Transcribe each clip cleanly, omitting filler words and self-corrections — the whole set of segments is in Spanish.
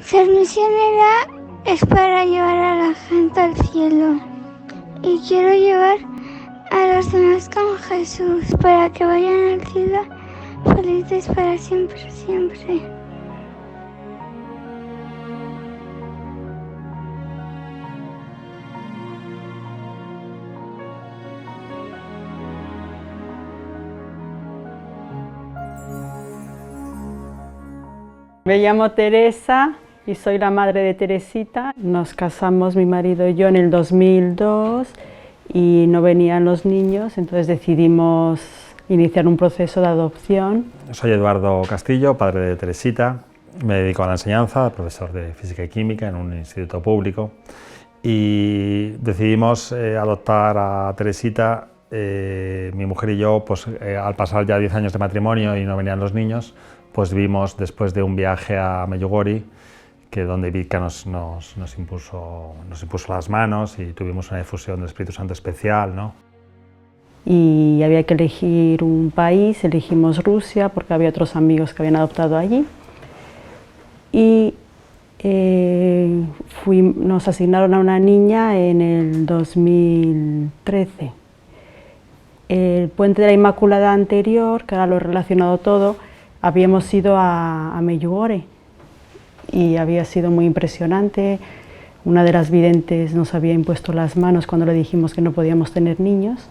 Ser misionera es para llevar a la gente al cielo y quiero llevar a los demás con Jesús para que vayan al cielo felices para siempre, siempre. Me llamo Teresa y soy la madre de Teresita. Nos casamos mi marido y yo en el 2002 y no venían los niños, entonces decidimos iniciar un proceso de adopción. Soy Eduardo Castillo, padre de Teresita. Me dedico a la enseñanza, profesor de física y química en un instituto público, y decidimos adoptar a Teresita. Mi mujer y yo, pues, al pasar ya 10 años de matrimonio y no venían los niños, pues vimos, después de un viaje a Medjugorje, que donde Ivica nos impuso las manos y tuvimos una efusión del Espíritu Santo especial, ¿no? Y había que elegir un país, elegimos Rusia porque había otros amigos que habían adoptado allí. Y nos asignaron a una niña en el 2013. El puente de la Inmaculada anterior, que ahora lo he relacionado todo, habíamos ido a Medjugorje y había sido muy impresionante. Una de las videntes nos había impuesto las manos cuando le dijimos que no podíamos tener niños.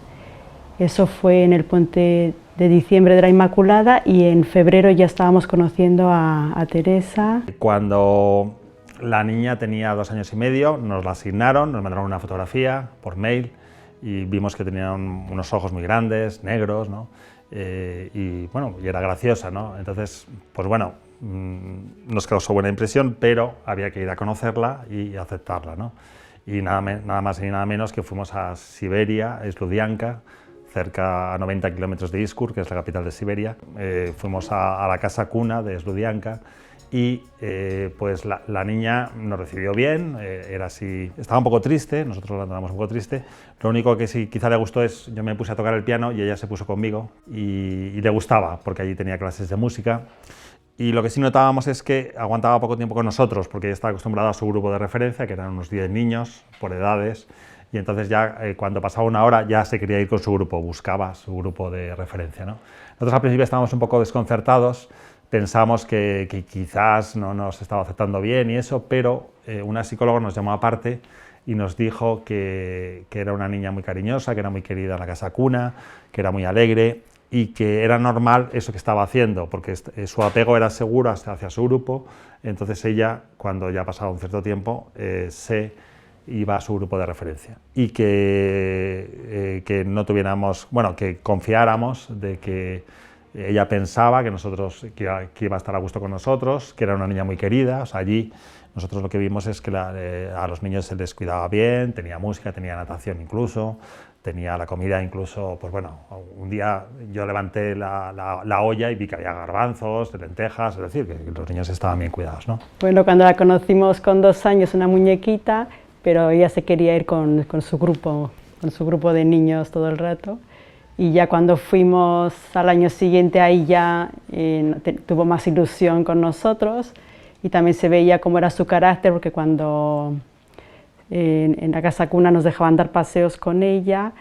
Eso fue en el puente de diciembre de la Inmaculada y en febrero ya estábamos conociendo a Teresa. Cuando la niña tenía 2 años y medio, nos la asignaron, nos mandaron una fotografía por mail y vimos que tenían unos ojos muy grandes, negros, ¿no? Y bueno, y era graciosa, ¿no? Entonces, pues bueno, nos causó buena impresión, pero había que ir a conocerla y aceptarla, ¿no? Y nada más y nada menos que fuimos a Siberia, a Sludianka, cerca a 90 kilómetros de Iskur, que es la capital de Siberia. Fuimos a la casa cuna de Sludianka y pues la niña nos recibió bien, era así, estaba un poco triste, nosotros la notamos un poco triste. Lo único que sí quizá le gustó es, yo me puse a tocar el piano y ella se puso conmigo y le gustaba, porque allí tenía clases de música. Y lo que sí notábamos es que aguantaba poco tiempo con nosotros, porque ella estaba acostumbrada a su grupo de referencia, que eran unos 10 niños por edades, y entonces ya cuando pasaba una hora ya se quería ir con su grupo, buscaba su grupo de referencia, ¿no? Nosotros al principio estábamos un poco desconcertados, pensamos que quizás no nos estaba aceptando bien y eso, pero una psicóloga nos llamó aparte y nos dijo que era una niña muy cariñosa, que era muy querida en la casa cuna, que era muy alegre y que era normal eso que estaba haciendo, porque su apego era seguro hacia su grupo. Entonces ella, cuando ya pasaba un cierto tiempo, se iba a su grupo de referencia y que no tuviéramos, bueno, que confiáramos de que ella pensaba que que iba a estar a gusto con nosotros, que era una niña muy querida. O sea, allí nosotros lo que vimos es que a los niños se les cuidaba bien, tenía música, tenía natación incluso, tenía la comida incluso, pues bueno, un día yo levanté la olla y vi que había garbanzos, lentejas, es decir, que los niños estaban bien cuidados, ¿no? Bueno, cuando la conocimos con 2 años, una muñequita, pero ella se quería ir con su grupo de niños todo el rato. Y ya cuando fuimos al año siguiente, ahí ya tuvo más ilusión con nosotros y también se veía cómo era su carácter, porque cuando en la casa cuna nos dejaban dar paseos con ella,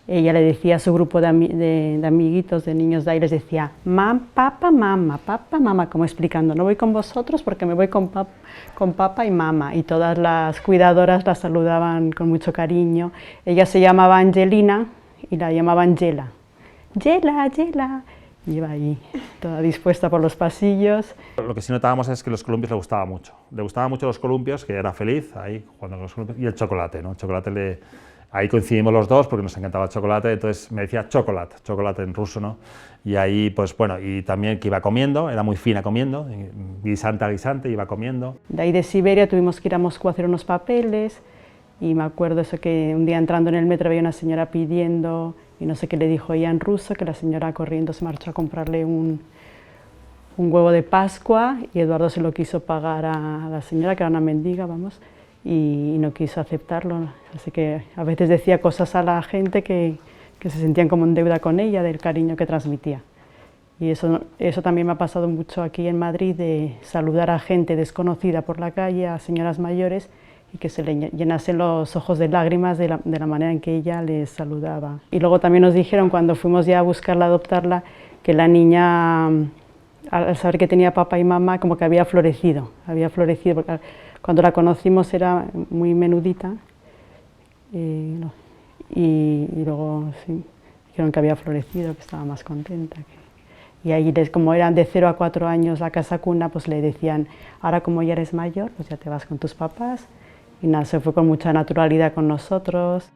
ella le decía a su grupo de amiguitos, de niños de ahí, les decía papá, mamá, como explicando, no voy con vosotros porque me voy con papá y mamá. Y todas las cuidadoras la saludaban con mucho cariño. Ella se llamaba Angelina y la llamaban Yela. Yela, Yela. Y iba ahí, toda dispuesta por los pasillos. Lo que sí notábamos es que los columpios le gustaban mucho. Le gustaban mucho los columpios, que era feliz ahí jugando con los columpios, y el chocolate, ¿no? El chocolate ahí coincidimos los dos porque nos encantaba el chocolate, entonces me decía chocolate en ruso, ¿no? Y ahí, pues bueno, y también que iba comiendo, era muy fina comiendo, guisante a guisante, iba comiendo. De ahí de Siberia tuvimos que ir a Moscú a hacer unos papeles. Y me acuerdo eso que un día entrando en el metro había una señora pidiendo, y no sé qué le dijo ella en ruso, que la señora corriendo se marchó a comprarle un huevo de Pascua y Eduardo se lo quiso pagar a la señora, que era una mendiga, vamos, y no quiso aceptarlo. Así que a veces decía cosas a la gente que se sentían como en deuda con ella, del cariño que transmitía. Y eso también me ha pasado mucho aquí en Madrid, de saludar a gente desconocida por la calle, a señoras mayores, y que se le llenasen los ojos de lágrimas de la manera en que ella les saludaba. Y luego también nos dijeron, cuando fuimos ya a buscarla, a adoptarla, que la niña, al saber que tenía papá y mamá, como que había florecido, porque cuando la conocimos era muy menudita, y luego sí, dijeron que había florecido, que estaba más contenta. Y ahí, como eran de 0 a 4 años la casa cuna, pues le decían, ahora como ya eres mayor, pues ya te vas con tus papás. Y nada, se fue con mucha naturalidad con nosotros.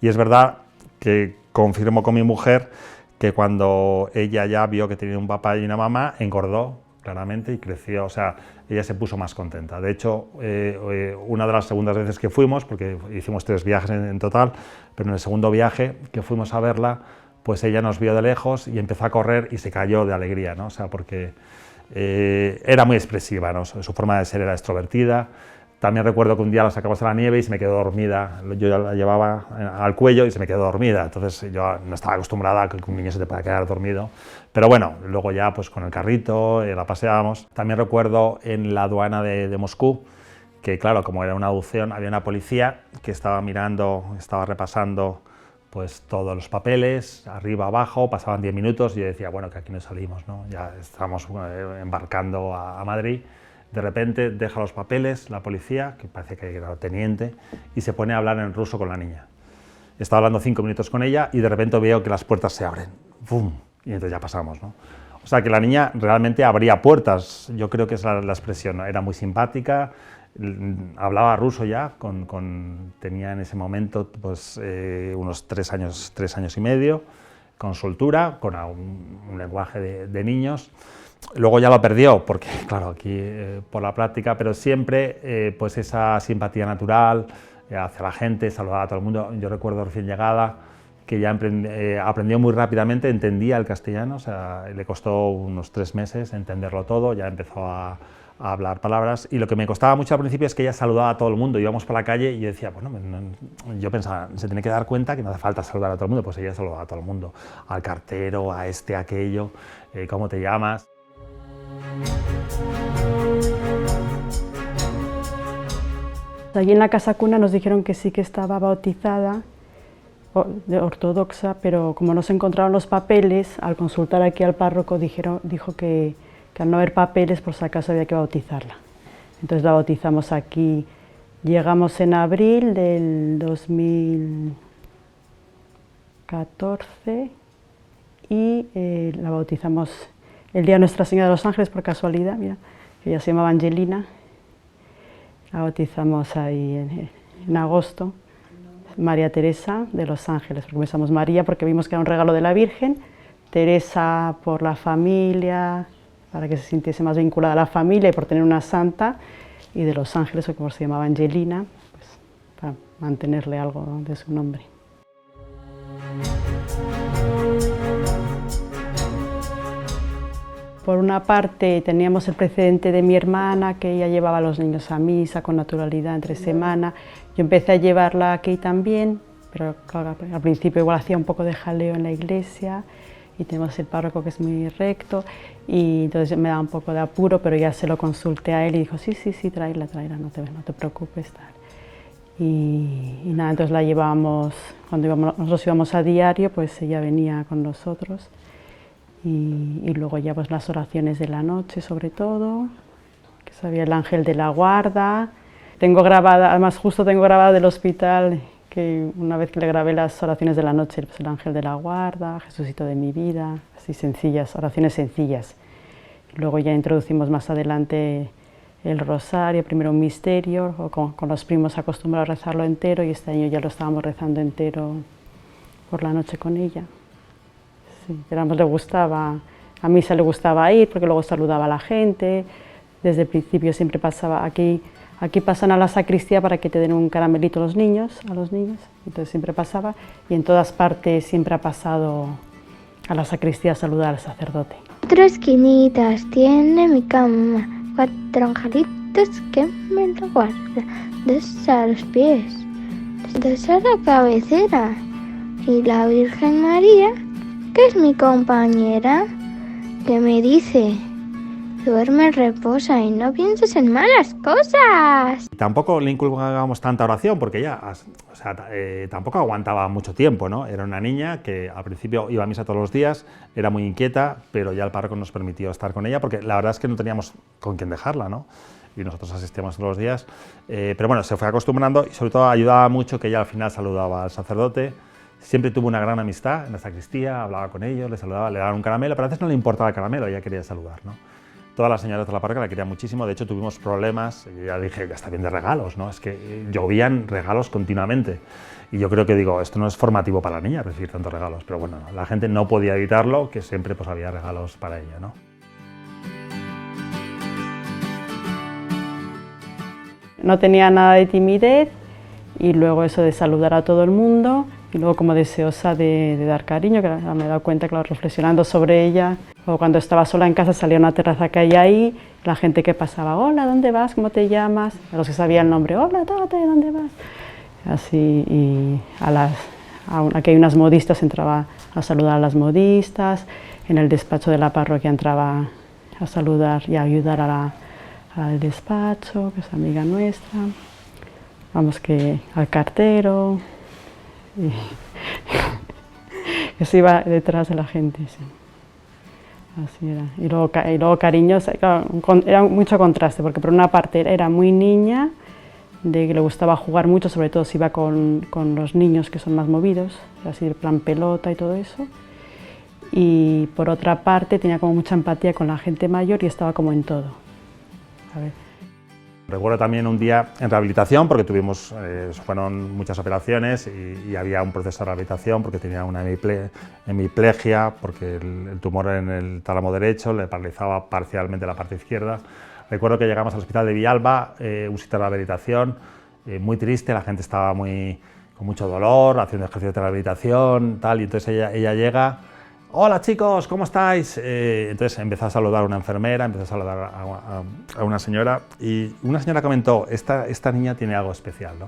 Y es verdad que confirmo con mi mujer que cuando ella ya vio que tenía un papá y una mamá, engordó claramente y creció, o sea, ella se puso más contenta. De hecho, una de las segundas veces que fuimos, porque hicimos 3 viajes en total, pero en el segundo viaje que fuimos a verla, pues ella nos vio de lejos y empezó a correr y se cayó de alegría, ¿no? O sea, porque era muy expresiva, ¿no? Su forma de ser era extrovertida. También recuerdo que un día la sacamos a la nieve y se me quedó dormida. Yo ya la llevaba al cuello y se me quedó dormida. Entonces yo no estaba acostumbrada a que un niño se te pueda quedar dormido. Pero bueno, luego ya pues con el carrito la paseábamos. También recuerdo en la aduana de Moscú que, claro, como era una adopción, había una policía que estaba mirando, estaba repasando pues todos los papeles, arriba, abajo, pasaban 10 minutos y yo decía, bueno, que aquí no salimos, ¿no? Ya estamos embarcando a Madrid. De repente deja los papeles la policía, que parece que era teniente, y se pone a hablar en ruso con la niña. Estaba hablando 5 minutos con ella y de repente veo que las puertas se abren. ¡Bum! Y entonces ya pasamos, ¿no? O sea que la niña realmente abría puertas, yo creo que es la expresión, ¿no? Era muy simpática, hablaba ruso ya, tenía en ese momento pues, unos 3 años y medio, con soltura, con un lenguaje de niños. Luego ya lo perdió, porque claro, aquí por la práctica, pero siempre pues esa simpatía natural hacia la gente, saludaba a todo el mundo. Yo recuerdo recién llegada que ya aprendió muy rápidamente, entendía el castellano, o sea, le costó unos 3 meses entenderlo todo, ya empezó a hablar palabras, y lo que me costaba mucho al principio es que ella saludaba a todo el mundo. Íbamos por la calle y yo decía, bueno, yo pensaba, se tiene que dar cuenta que no hace falta saludar a todo el mundo, pues ella saludaba a todo el mundo, al cartero, a este, a aquello, ¿cómo te llamas? Allí en la casa cuna nos dijeron que sí que estaba bautizada, ortodoxa, pero como no se encontraron los papeles, al consultar aquí al párroco dijo que al no haber papeles, por si acaso había que bautizarla. Entonces la bautizamos aquí. Llegamos en abril del 2014 y la bautizamos el día de Nuestra Señora de los Ángeles, por casualidad, mira, que ella se llamaba Angelina. La bautizamos ahí en agosto, María Teresa de los Ángeles, porque pensamos María porque vimos que era un regalo de la Virgen, Teresa por la familia, para que se sintiese más vinculada a la familia y por tener una santa, y de los Ángeles, como se llamaba Angelina, pues, para mantenerle algo de su nombre. Por una parte teníamos el precedente de mi hermana, que ella llevaba a los niños a misa con naturalidad entre semana. Yo empecé a llevarla aquí también, pero claro, al principio igual hacía un poco de jaleo en la iglesia, y tenemos el párroco que es muy recto, y entonces me daba un poco de apuro, pero ya se lo consulté a él y dijo, sí, tráela, no te preocupes. Tal. Y nada, entonces la llevábamos, nosotros íbamos a diario, pues ella venía con nosotros. Y luego ya pues las oraciones de la noche, sobre todo, que sabía el ángel de la guarda. Tengo grabada, además justo tengo grabada del hospital, que una vez que le grabé las oraciones de la noche, pues el ángel de la guarda, Jesucito de mi vida, así sencillas, oraciones sencillas. Luego ya introducimos más adelante el rosario, primero un misterio, o con los primos acostumbrados a rezarlo entero, y este año ya lo estábamos rezando entero por la noche con ella. Sí, le gustaba, a misa le gustaba ir porque luego saludaba a la gente. Desde el principio siempre pasaba aquí pasan a la sacristía para que te den un caramelito a los niños, entonces siempre pasaba, y en todas partes siempre ha pasado a la sacristía a saludar al sacerdote. 4 esquinitas tiene mi cama, 4 angelitos que me lo guardan, 2 a los pies, 2 a la cabecera, y la Virgen María, que es mi compañera, que me dice: duerme, reposa y no pienses en malas cosas. Tampoco le inculcábamos tanta oración porque ella, tampoco aguantaba mucho tiempo, ¿no? Era una niña que al principio iba a misa todos los días, era muy inquieta, pero ya el párroco nos permitió estar con ella porque la verdad es que no teníamos con quién dejarla, ¿no? Y nosotros asistíamos todos los días, pero bueno, se fue acostumbrando y sobre todo ayudaba mucho que ella al final saludaba al sacerdote. Siempre tuvo una gran amistad en la sacristía, hablaba con ellos, le saludaba, le daban un caramelo, pero a veces no le importaba el caramelo, ella quería saludar, ¿no? Todas las señoras de la parroquia la querían muchísimo, de hecho tuvimos problemas, y ya dije que está bien de regalos, ¿no? Es que llovían regalos continuamente. Y yo creo que digo, esto no es formativo para la niña recibir tantos regalos, pero bueno, la gente no podía evitarlo, que siempre pues había regalos para ella, ¿no? No tenía nada de timidez y luego eso de saludar a todo el mundo y luego como deseosa de dar cariño, que me he dado cuenta, claro, reflexionando sobre ella. O cuando estaba sola en casa salía a una terraza que hay ahí, la gente que pasaba: hola, ¿dónde vas? ¿Cómo te llamas? A los que sabían el nombre: hola, Tate, ¿dónde vas? Así, y aquí hay unas modistas, entraba a saludar a las modistas, en el despacho de la parroquia entraba a saludar y a ayudar al despacho, que es amiga nuestra, vamos, que al cartero, y que se iba detrás de la gente, sí. Así era. Y luego cariños, claro, era mucho contraste, porque por una parte era muy niña, de que le gustaba jugar mucho, sobre todo si iba con los niños que son más movidos, así de plan pelota y todo eso. Y por otra parte tenía como mucha empatía con la gente mayor y estaba como en todo. A ver. Recuerdo también un día en rehabilitación, porque fueron muchas operaciones y había un proceso de rehabilitación porque tenía una hemiplegia, porque el tumor en el tálamo derecho le paralizaba parcialmente la parte izquierda. Recuerdo que llegamos al hospital de Villalba, un sitio de rehabilitación, muy triste, la gente estaba con mucho dolor, haciendo ejercicios de rehabilitación, tal, y entonces ella llega: hola chicos, ¿cómo estáis? Entonces empezó a saludar a una enfermera, empezó a saludar a una señora, y una señora comentó: esta niña tiene algo especial, ¿no?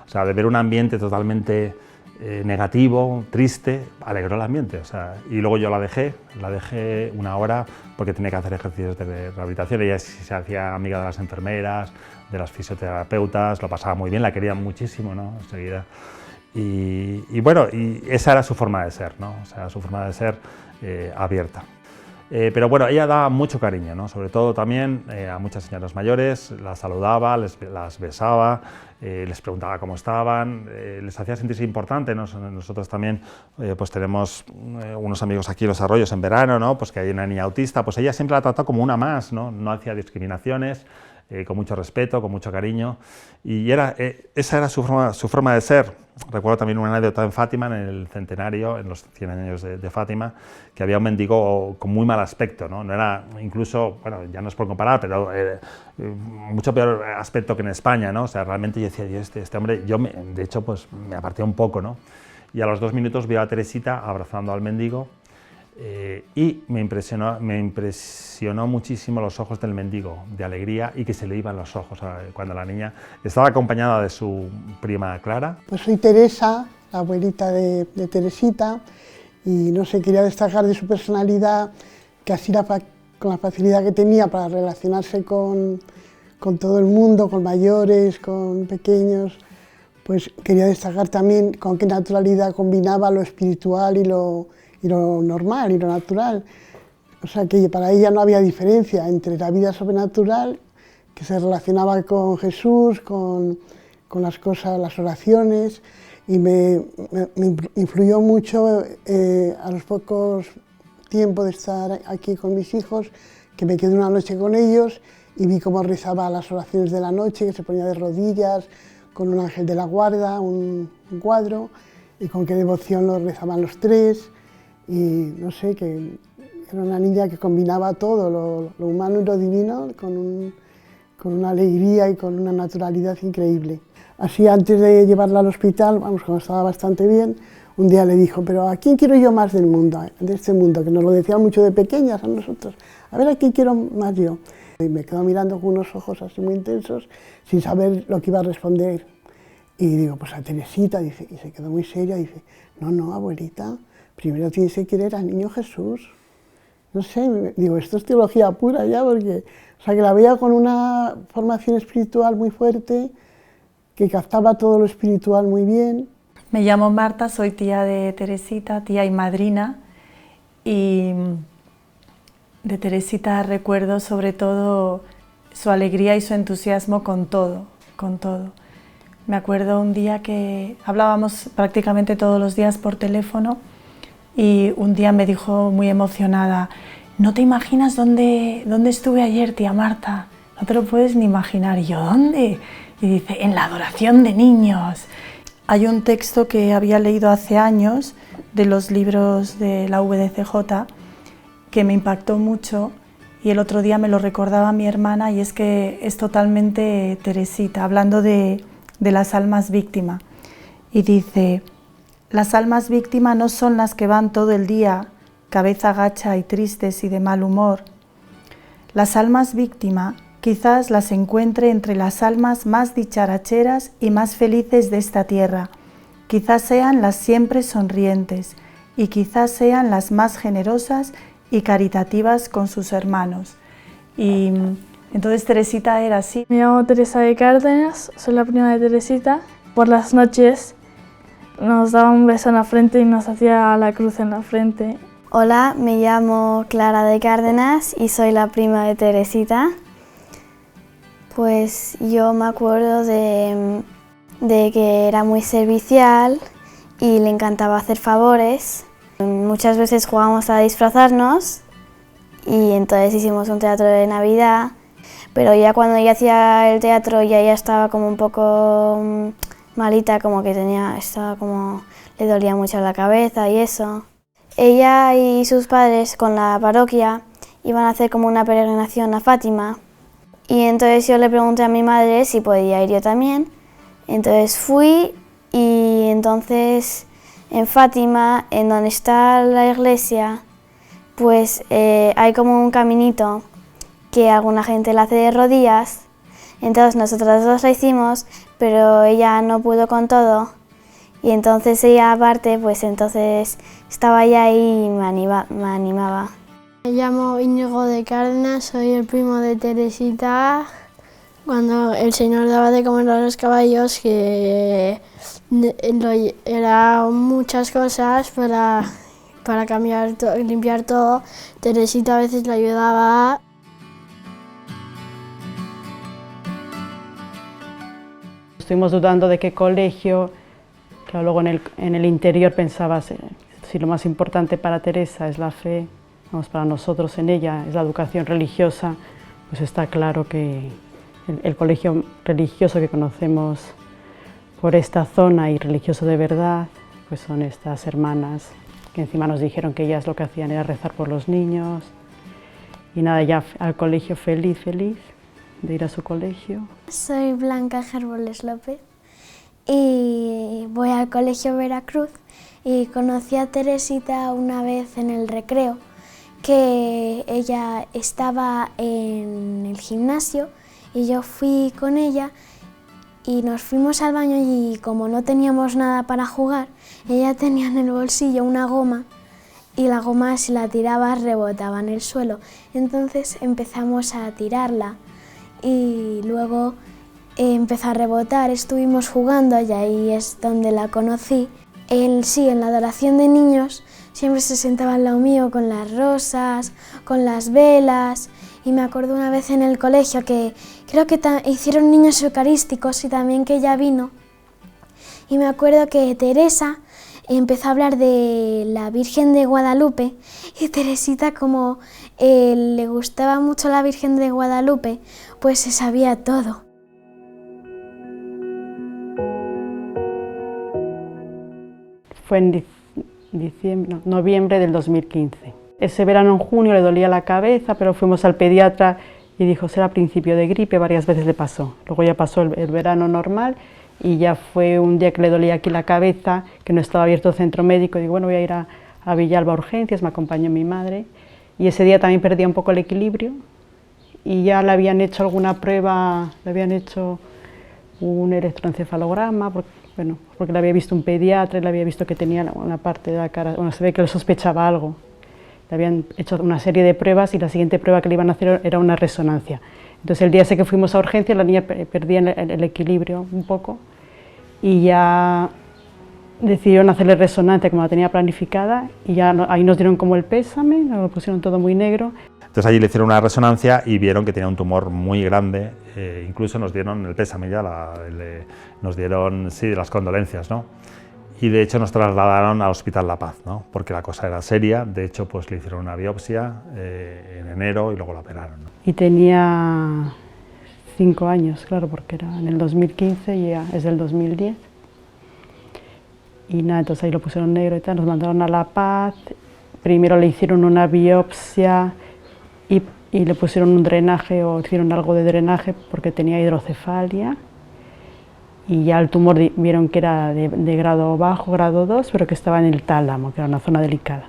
O sea, de ver un ambiente totalmente negativo, triste, alegró el ambiente, o sea, y luego yo la dejé una hora porque tenía que hacer ejercicios de rehabilitación. Ella se hacía amiga de las enfermeras, de las fisioterapeutas, lo pasaba muy bien, la querían muchísimo, ¿no? Enseguida. Y bueno, y esa era su forma de ser, ¿no? O sea, su forma de ser abierta. Pero bueno, ella daba mucho cariño, ¿no? Sobre todo también a muchas señoras mayores, las saludaba, las besaba, les preguntaba cómo estaban, les hacía sentirse importantes, ¿no? Nosotros también pues tenemos unos amigos aquí en Los Arroyos en verano, ¿no? Pues que hay una niña autista, pues ella siempre la trató como una más, ¿no? No hacía discriminaciones, con mucho respeto, con mucho cariño, y esa era su forma de ser. Recuerdo también una anécdota en Fátima, en el centenario, en los 100 años de Fátima, que había un mendigo con muy mal aspecto, ¿no? No era, incluso, bueno, ya no es por comparar, pero mucho peor aspecto que en España, ¿no? O sea, realmente yo decía: este hombre, de hecho, pues me aparté un poco, ¿no? Y a los 2 minutos vi a Teresita abrazando al mendigo, y me impresionó muchísimo los ojos del mendigo, de alegría, y que se le iban los ojos cuando la niña estaba acompañada de su prima Clara. Pues soy Teresa, la abuelita de Teresita, y no sé, quería destacar de su personalidad, que así con la facilidad que tenía para relacionarse con todo el mundo, con mayores, con pequeños, pues quería destacar también con qué naturalidad combinaba lo espiritual y lo normal y lo natural. O sea, que para ella no había diferencia entre la vida sobrenatural, que se relacionaba con Jesús, con las cosas, las oraciones, y me influyó mucho a los pocos tiempos de estar aquí con mis hijos, que me quedé una noche con ellos y vi cómo rezaba las oraciones de la noche, que se ponía de rodillas, con un ángel de la guarda, un cuadro, y con qué devoción lo rezaban los tres. Y no sé, que era una niña que combinaba todo, lo humano y lo divino, con una alegría y con una naturalidad increíble. Así, antes de llevarla al hospital, vamos, cuando estaba bastante bien, un día le dijo: pero ¿a quién quiero yo más del mundo, de este mundo? Que nos lo decían mucho de pequeñas a nosotros. A ver, ¿a quién quiero más yo? Y me quedó mirando con unos ojos así muy intensos, sin saber lo que iba a responder. Y digo: pues a Teresita, dice, y se quedó muy seria, dice: no, abuelita, primero tienes que querer al niño Jesús. no sé, digo, esto es teología pura ya, porque, o sea, que la veía con una formación espiritual muy fuerte, que captaba todo lo espiritual muy bien. Me llamo Marta, soy tía de Teresita, tía y madrina, y de Teresita recuerdo sobre todo su alegría y su entusiasmo con todo, con todo. Me acuerdo un día que hablábamos prácticamente todos los días por teléfono y un día me dijo muy emocionada: no te imaginas dónde estuve ayer, tía Marta, no te lo puedes ni imaginar. Y yo, ¿dónde? Y dice, en la adoración de niños. Hay un texto que había leído hace años de los libros de la VDCJ que me impactó mucho y el otro día me lo recordaba mi hermana, y es que es totalmente Teresita, hablando de las almas víctimas. Y dice: las almas víctimas no son las que van todo el día cabeza gacha y tristes y de mal humor. Las almas víctimas quizás las encuentre entre las almas más dicharacheras y más felices de esta tierra. Quizás sean las siempre sonrientes y quizás sean las más generosas y caritativas con sus hermanos. Y entonces Teresita era así. Me llamo Teresa de Cárdenas, soy la prima de Teresita. Por las noches nos daba un beso en la frente y nos hacía la cruz en la frente. Hola, me llamo Clara de Cárdenas y soy la prima de Teresita. Pues yo me acuerdo de que era muy servicial y le encantaba hacer favores. Muchas veces jugábamos a disfrazarnos y entonces hicimos un teatro de Navidad, pero ya cuando ella hacía el teatro ya ella estaba como un poco malita, como que le dolía mucho la cabeza y eso. Ella y sus padres con la parroquia iban a hacer como una peregrinación a Fátima. Y entonces yo le pregunté a mi madre si podía ir yo también. Entonces fui y entonces en Fátima, en donde está la iglesia, pues hay como un caminito que alguna gente la hace de rodillas. Entonces nosotras dos la hicimos, pero ella no pudo con todo. Y entonces ella aparte, pues entonces estaba allá y me animaba. Me llamo Íñigo de Cárdenas, soy el primo de Teresita. Cuando el Señor daba de comer a los caballos, que era muchas cosas para cambiar, limpiar todo, Teresita a veces le ayudaba. Estuvimos dudando de qué colegio, claro, luego en el interior pensaba si lo más importante para Teresa es la fe, vamos, para nosotros en ella es la educación religiosa, pues está claro que el colegio religioso que conocemos por esta zona y religioso de verdad, pues son estas hermanas que encima nos dijeron que ellas lo que hacían era rezar por los niños y nada, ya al colegio feliz de ir a su colegio. Soy Blanca Gerboles López y voy al colegio Veracruz y conocí a Teresita una vez en el recreo, que ella estaba en el gimnasio y yo fui con ella y nos fuimos al baño y como no teníamos nada para jugar, ella tenía en el bolsillo una goma y la goma, si la tiraba, rebotaba en el suelo. Entonces empezamos a tirarla y luego empezó a rebotar, estuvimos jugando y ahí es donde la conocí. Sí, en la adoración de niños siempre se sentaba al lado mío con las rosas, con las velas, y me acuerdo una vez en el colegio que creo que hicieron niños eucarísticos y también que ella vino. Y me acuerdo que Teresa empezó a hablar de la Virgen de Guadalupe y Teresita, como le gustaba mucho la Virgen de Guadalupe, pues se sabía todo. Fue en noviembre del 2015. Ese verano en junio le dolía la cabeza, pero fuimos al pediatra y dijo será principio de gripe, varias veces le pasó. Luego ya pasó el verano normal y ya fue un día que le dolía aquí la cabeza, que no estaba abierto el centro médico, y digo, bueno, voy a ir a Villalba a urgencias, me acompañó mi madre, y ese día también perdía un poco el equilibrio y ya le habían hecho alguna prueba, le habían hecho un electroencefalograma, porque le había visto un pediatra y le había visto que tenía una parte de la cara, bueno, se ve que le sospechaba algo. Le habían hecho una serie de pruebas y la siguiente prueba que le iban a hacer era una resonancia. Entonces el día ese que fuimos a urgencias la niña perdía el equilibrio un poco y ya decidieron hacerle resonancia como la tenía planificada y ya ahí nos dieron como el pésame, nos lo pusieron todo muy negro. Entonces allí le hicieron una resonancia y vieron que tenía un tumor muy grande, incluso nos dieron el pésame ya, nos dieron sí, las condolencias, ¿no? Y de hecho nos trasladaron al Hospital La Paz, ¿no? Porque la cosa era seria, de hecho pues le hicieron una biopsia en enero y luego la operaron, ¿no? Y tenía 5 años, claro, porque era en el 2015 y ya es del 2010. Y nada, entonces ahí lo pusieron negro y tal, nos mandaron a La Paz, primero le hicieron una biopsia y le pusieron un drenaje o hicieron algo de drenaje porque tenía hidrocefalia y ya el tumor vieron que era de grado bajo, grado 2, pero que estaba en el tálamo, que era una zona delicada.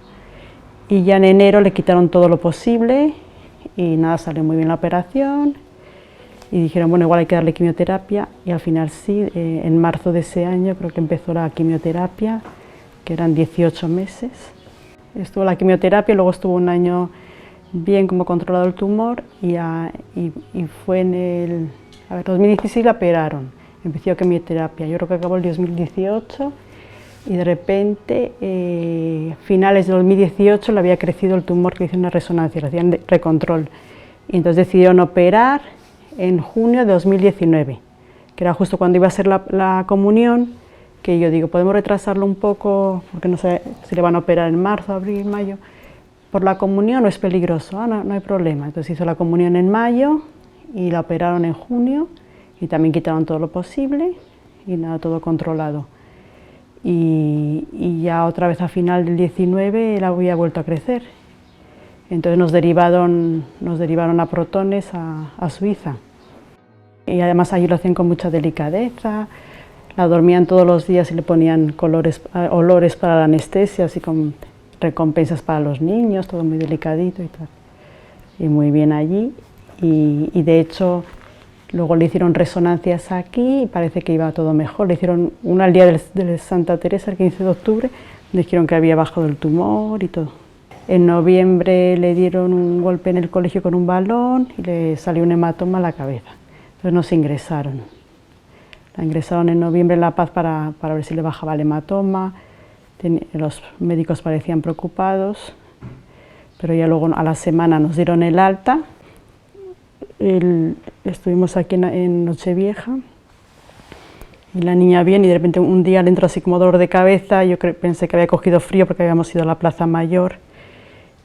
Y ya en enero le quitaron todo lo posible y nada, salió muy bien la operación y dijeron, bueno, igual hay que darle quimioterapia y al final sí, en marzo de ese año creo que empezó la quimioterapia, que eran 18 meses. Estuvo la quimioterapia, luego estuvo un año bien como controlado el tumor y fue en el 2016 la operaron, empezó quimioterapia, yo creo que acabó el 2018 y de repente finales de 2018 le había crecido el tumor, que hizo una resonancia, le hacían recontrol y entonces decidieron operar en junio de 2019, que era justo cuando iba a ser la comunión, que yo digo, podemos retrasarlo un poco porque no sé si le van a operar en marzo, abril, mayo. Por la comunión no es peligroso, no hay problema. Entonces hizo la comunión en mayo y la operaron en junio y también quitaron todo lo posible y nada, todo controlado. Y ya otra vez a final del 19 la había vuelto a crecer. Entonces nos derivaron a Protones a Suiza. Y además allí lo hacían con mucha delicadeza, la dormían todos los días y le ponían olores para la anestesia, así con recompensas para los niños, todo muy delicadito y tal. Y muy bien allí. Y de hecho, luego le hicieron resonancias aquí y parece que iba todo mejor. Le hicieron una al día de Santa Teresa, el 15 de octubre, le dijeron que había bajado el tumor y todo. En noviembre le dieron un golpe en el colegio con un balón y le salió un hematoma a la cabeza. Entonces nos ingresaron. La ingresaron en noviembre en La Paz para ver si le bajaba el hematoma. Los médicos parecían preocupados, pero ya luego a la semana nos dieron el alta. Estuvimos aquí en Nochevieja y la niña bien y de repente un día le entró así como dolor de cabeza. Yo pensé que había cogido frío porque habíamos ido a la Plaza Mayor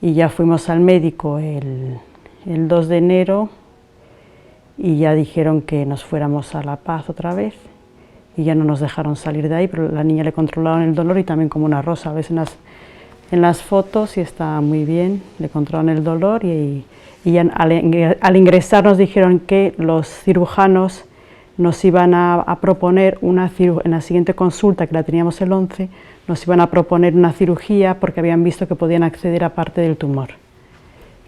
y ya fuimos al médico el 2 de enero y ya dijeron que nos fuéramos a La Paz otra vez. Y ya no nos dejaron salir de ahí, pero la niña le controlaron el dolor y también como una rosa. A veces en las fotos sí está muy bien, le controlaron el dolor y ya al ingresar nos dijeron que los cirujanos nos iban a proponer en la siguiente consulta, que la teníamos el 11, nos iban a proponer una cirugía porque habían visto que podían acceder a parte del tumor.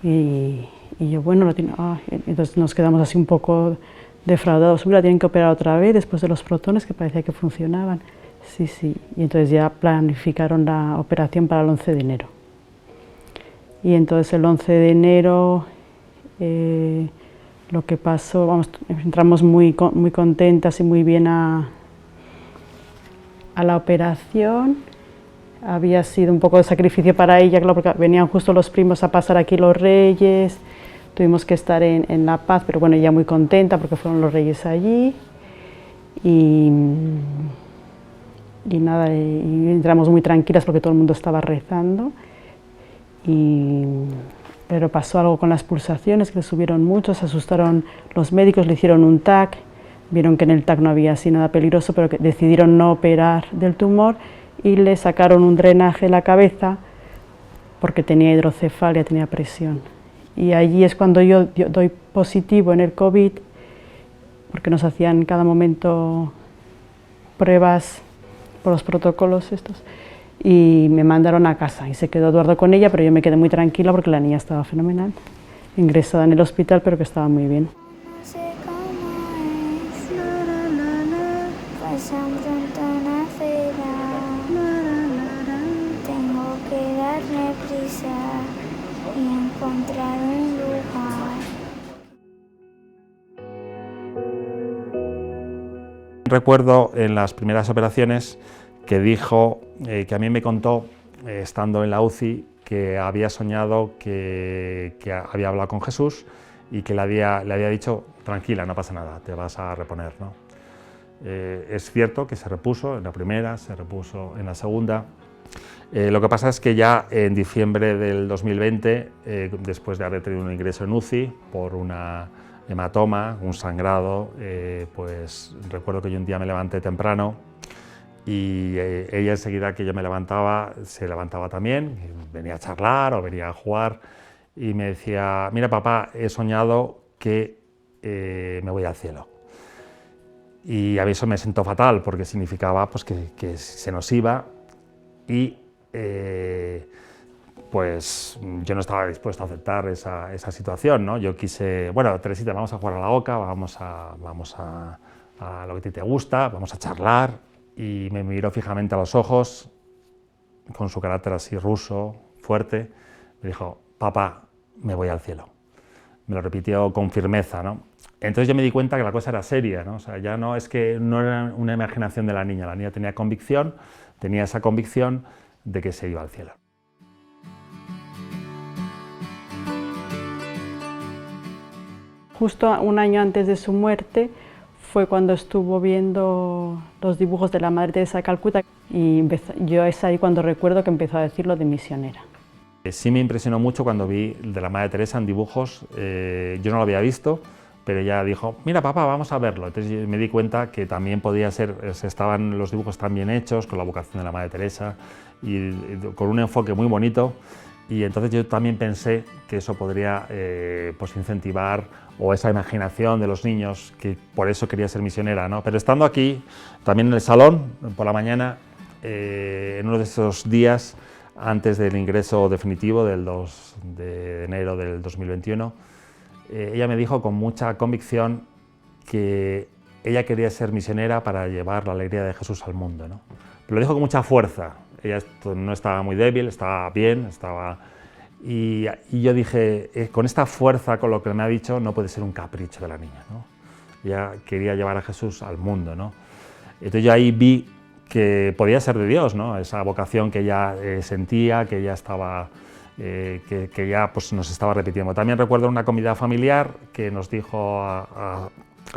Y yo, bueno, entonces nos quedamos así un poco defraudados, la tienen que operar otra vez después de los protones que parecía que funcionaban. Sí, sí, y entonces ya planificaron la operación para el 11 de enero. Y entonces el 11 de enero lo que pasó, entramos muy contentas y muy bien a la operación. Había sido un poco de sacrificio para ella, claro, porque venían justo los primos a pasar aquí los reyes. Tuvimos que estar en La Paz, pero bueno, ella muy contenta porque fueron los reyes allí. Y nada, y entramos muy tranquilas porque todo el mundo estaba rezando. Pero pasó algo con las pulsaciones, que le subieron mucho, se asustaron los médicos, le hicieron un TAC, vieron que en el TAC no había así nada peligroso, pero que decidieron no operar del tumor y le sacaron un drenaje de la cabeza porque tenía hidrocefalia, tenía presión. Y allí es cuando yo doy positivo en el COVID, porque nos hacían en cada momento pruebas por los protocolos estos, y me mandaron a casa y se quedó Eduardo con ella, pero yo me quedé muy tranquila porque la niña estaba fenomenal, ingresada en el hospital, pero que estaba muy bien. No sé cómo es, pues tan pronto nacerá, tengo que darme prisa. y encontraron lugar. Recuerdo en las primeras operaciones que dijo, que a mí me contó, estando en la UCI, que había soñado que había hablado con Jesús y que le había dicho, tranquila, no pasa nada, te vas a reponer, ¿no? Es cierto que se repuso en la primera, se repuso en la segunda. Lo que pasa es que ya en diciembre del 2020, después de haber tenido un ingreso en UCI por una hematoma, un sangrado, pues recuerdo que yo un día me levanté temprano y ella enseguida que yo me levantaba, se levantaba también, venía a charlar o venía a jugar y me decía, mira papá, he soñado que me voy al cielo. Y a mí eso me sentó fatal porque significaba pues, que se nos iba y pues yo no estaba dispuesto a aceptar esa situación, ¿no? Yo quise, bueno, Teresita, vamos a jugar a la oca, vamos a lo que a ti te gusta, vamos a charlar, y me miró fijamente a los ojos, con su carácter así ruso, fuerte, me dijo, papá, me voy al cielo. Me lo repitió con firmeza, ¿no? Entonces yo me di cuenta que la cosa era seria, ¿no? O sea, ya no es que no era una imaginación de la niña tenía convicción, tenía esa convicción de que se iba al cielo. Justo un año antes de su muerte fue cuando estuvo viendo los dibujos de la Madre Teresa de Calcuta y yo es ahí cuando recuerdo que empezó a decir lo de misionera. Sí me impresionó mucho cuando vi de la Madre Teresa en dibujos, yo no lo había visto, pero ella dijo, mira papá, vamos a verlo. Entonces me di cuenta que también podía ser, estaban los dibujos tan bien hechos, con la vocación de la Madre Teresa y con un enfoque muy bonito. Y entonces yo también pensé que eso podría pues incentivar o esa imaginación de los niños, que por eso quería ser misionera, ¿no? Pero estando aquí, también en el salón, por la mañana, en uno de esos días antes del ingreso definitivo del 2 de enero del 2021, ella me dijo con mucha convicción que ella quería ser misionera para llevar la alegría de Jesús al mundo, ¿no? Pero lo dijo con mucha fuerza. Ella no estaba muy débil, estaba bien, y yo dije, con esta fuerza, con lo que me ha dicho, no puede ser un capricho de la niña, ¿no? Ella quería llevar a Jesús al mundo, ¿no? Entonces yo ahí vi que podía ser de Dios, ¿no? Esa vocación que ella sentía, que ella estaba, que ya pues, nos estaba repitiendo. También recuerdo una comida familiar que nos dijo a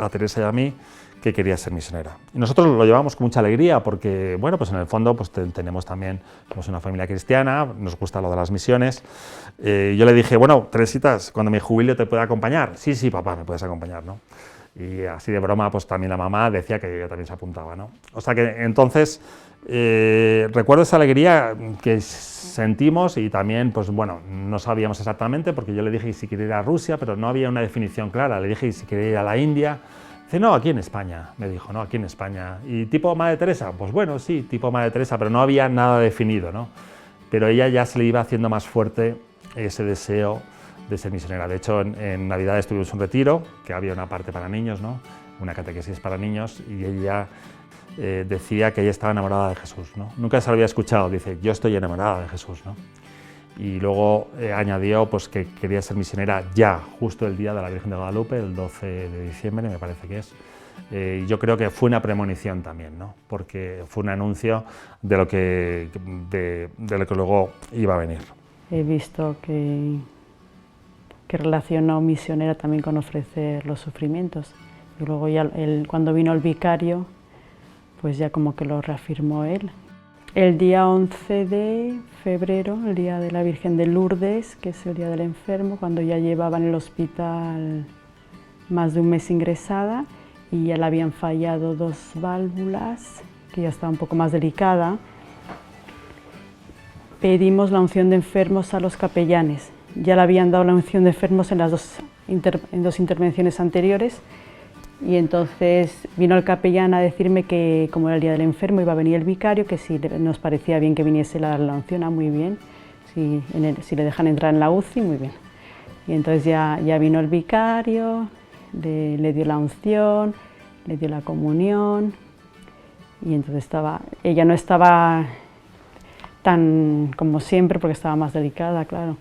Teresa y a mí que quería ser misionera. Y nosotros lo llevamos con mucha alegría porque, bueno, pues en el fondo pues tenemos también, somos una familia cristiana, nos gusta lo de las misiones. Yo le dije, bueno, Teresita, cuando me jubile te puedo acompañar. Sí, sí, papá, me puedes acompañar, ¿no? Y así de broma, pues también la mamá decía que ella también se apuntaba, ¿no? O sea que entonces recuerdo esa alegría que sentimos y también, pues bueno, no sabíamos exactamente porque yo le dije si quería ir a Rusia, pero no había una definición clara. Le dije si quería ir a la India. Dice, no, aquí en España, me dijo, no, aquí en España. ¿Y tipo Madre Teresa? Pues bueno, sí, tipo Madre Teresa, pero no había nada definido, ¿no? Pero ella ya se le iba haciendo más fuerte ese deseo de ser misionera. De hecho, en Navidad tuvimos un retiro, que había una parte para niños, ¿no? Una catequesis para niños, y ella decía que ella estaba enamorada de Jesús, ¿no? Nunca se lo había escuchado, dice, yo estoy enamorada de Jesús, ¿no? Y luego añadió pues, que quería ser misionera ya, justo el día de la Virgen de Guadalupe, el 12 de diciembre, me parece que es. Yo creo que fue una premonición también, ¿no? Porque fue un anuncio de lo que luego iba a venir. He visto que relacionó misionera también con ofrecer los sufrimientos. Y luego ya cuando vino el vicario, pues ya como que lo reafirmó él. El día 11 de febrero, el día de la Virgen de Lourdes, que es el día del enfermo, cuando ya llevaba en el hospital más de un mes ingresada y ya le habían fallado 2 válvulas, que ya estaba un poco más delicada, pedimos la unción de enfermos a los capellanes. Ya le habían dado la unción de enfermos en las dos intervenciones anteriores. Y entonces vino el capellán a decirme que como era el día del enfermo iba a venir el vicario, que si nos parecía bien que viniese la unción, muy bien, si le dejan entrar en la UCI, muy bien. Y entonces ya vino el vicario, le dio la unción, le dio la comunión y entonces ella no estaba tan como siempre porque estaba más delicada, claro.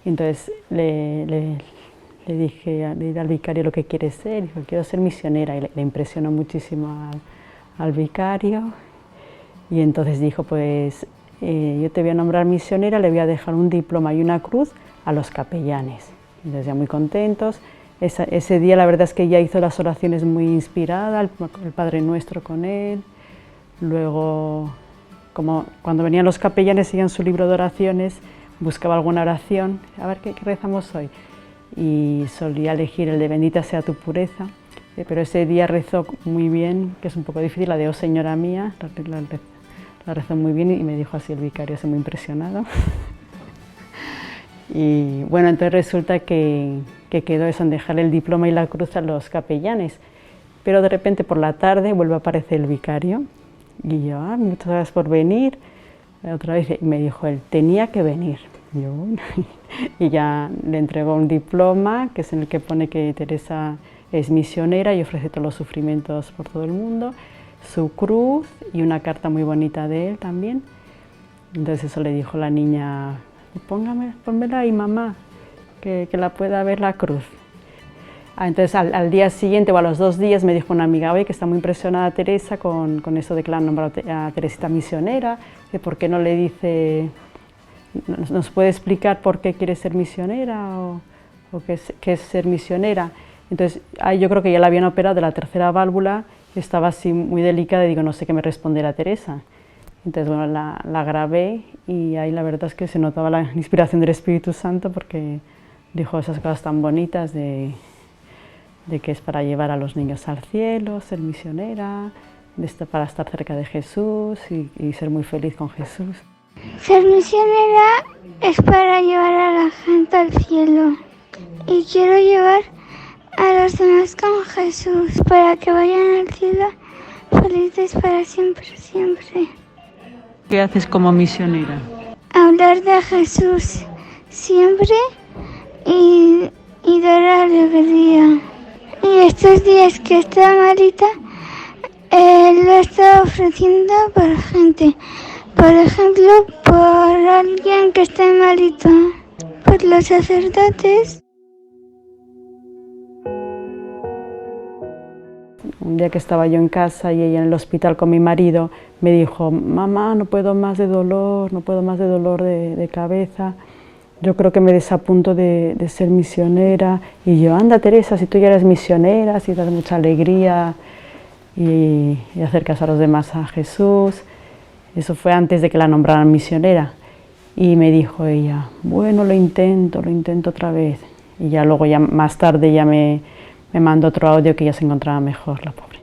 Entonces le dije al vicario lo que quiere ser, dijo, quiero ser misionera, y le impresionó muchísimo al vicario, y entonces dijo, pues yo te voy a nombrar misionera, le voy a dejar un diploma y una cruz a los capellanes. Entonces ya muy contentos. Ese día la verdad es que ya hizo las oraciones muy inspirada, el Padre Nuestro con él. Luego, como cuando venían los capellanes, seguían su libro de oraciones, buscaba alguna oración, a ver qué rezamos hoy. Y solía elegir el de bendita sea tu pureza, pero ese día rezó muy bien, que es un poco difícil, la de oh Señora mía, la rezó muy bien y me dijo así el vicario, así muy impresionado. Y bueno, entonces resulta que quedó eso en dejar el diploma y la cruz a los capellanes, pero de repente por la tarde vuelve a aparecer el vicario y yo, muchas gracias por venir, otra vez, y me dijo él, tenía que venir. Yo, y ya le entregó un diploma, que es en el que pone que Teresa es misionera y ofrece todos los sufrimientos por todo el mundo, su cruz y una carta muy bonita de él también. Entonces eso le dijo la niña, pónmela ahí, mamá, que la pueda ver la cruz. Entonces al día siguiente o a los 2 días me dijo una amiga, oye, que está muy impresionada Teresa con eso de que la han nombrado a Teresita misionera, que por qué no le dice, nos puede explicar por qué quiere ser misionera o qué es ser misionera. Entonces yo creo que ya la habían operado de la tercera válvula, estaba así muy delicada y digo, no sé qué me responderá Teresa. Entonces, bueno, la grabé y ahí la verdad es que se notaba la inspiración del Espíritu Santo porque dijo esas cosas tan bonitas de que es para llevar a los niños al cielo, ser misionera, para estar cerca de Jesús y ser muy feliz con Jesús. Ser misionera es para llevar a la gente al cielo y quiero llevar a los demás con Jesús para que vayan al cielo felices para siempre, siempre. ¿Qué haces como misionera? Hablar de Jesús siempre y dar alegría. Y estos días que está malita, lo he estado ofreciendo por gente. Por ejemplo, por alguien que esté malito, por los sacerdotes. Un día que estaba yo en casa y ella en el hospital con mi marido, me dijo, mamá, no puedo más de dolor, de cabeza. Yo creo que me desapunto de ser misionera. Y yo, anda Teresa, si tú ya eres misionera, si das mucha alegría y acercas a los demás a Jesús. Eso fue antes de que la nombraran misionera. Y me dijo ella, bueno, lo intento otra vez. Y ya luego, ya más tarde, ya me mandó otro audio que ya se encontraba mejor, la pobre.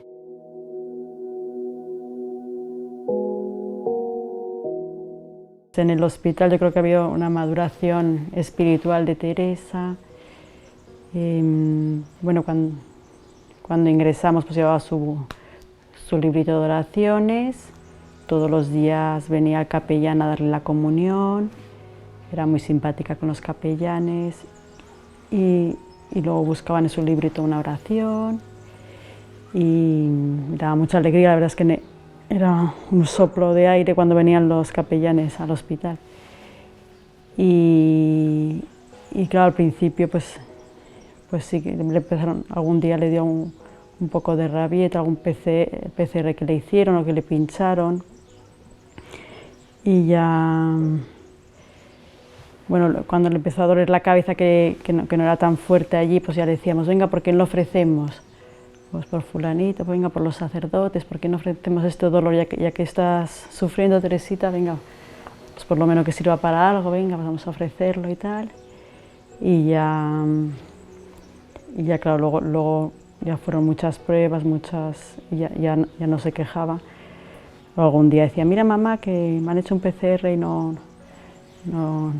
En el hospital yo creo que ha habido una maduración espiritual de Teresa. Bueno, cuando ingresamos pues llevaba su librito de oraciones, todos los días venía el capellán a darle la comunión, era muy simpática con los capellanes y luego buscaban en su librito una oración y me daba mucha alegría, la verdad es que era un soplo de aire cuando venían los capellanes al hospital. Y claro, al principio pues sí que le empezaron, algún día le dio un poco de rabieta, algún PCR que le hicieron o que le pincharon. Y ya, bueno, cuando le empezó a doler la cabeza que no era tan fuerte allí, pues ya decíamos, venga, ¿por qué no lo ofrecemos? Pues por fulanito, venga, por los sacerdotes, ¿por qué no ofrecemos este dolor ya que estás sufriendo, Teresita? Venga, pues por lo menos que sirva para algo, venga, pues vamos a ofrecerlo y tal. Y ya claro, luego ya fueron muchas pruebas, ya no se quejaba. Luego algún día decía, mira mamá, que me han hecho un PCR y no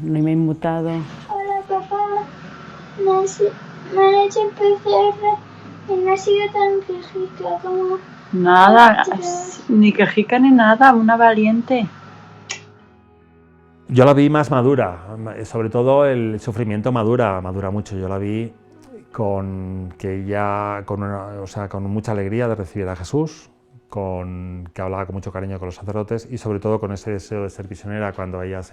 me he inmutado. Hola papá, me han hecho un PCR. Y no ha sido tan quejica como... Nada, ni quejica ni nada, una valiente. Yo la vi más madura, sobre todo el sufrimiento madura mucho. Yo la vi con mucha alegría de recibir a Jesús, que hablaba con mucho cariño con los sacerdotes y sobre todo con ese deseo de ser misionera cuando ella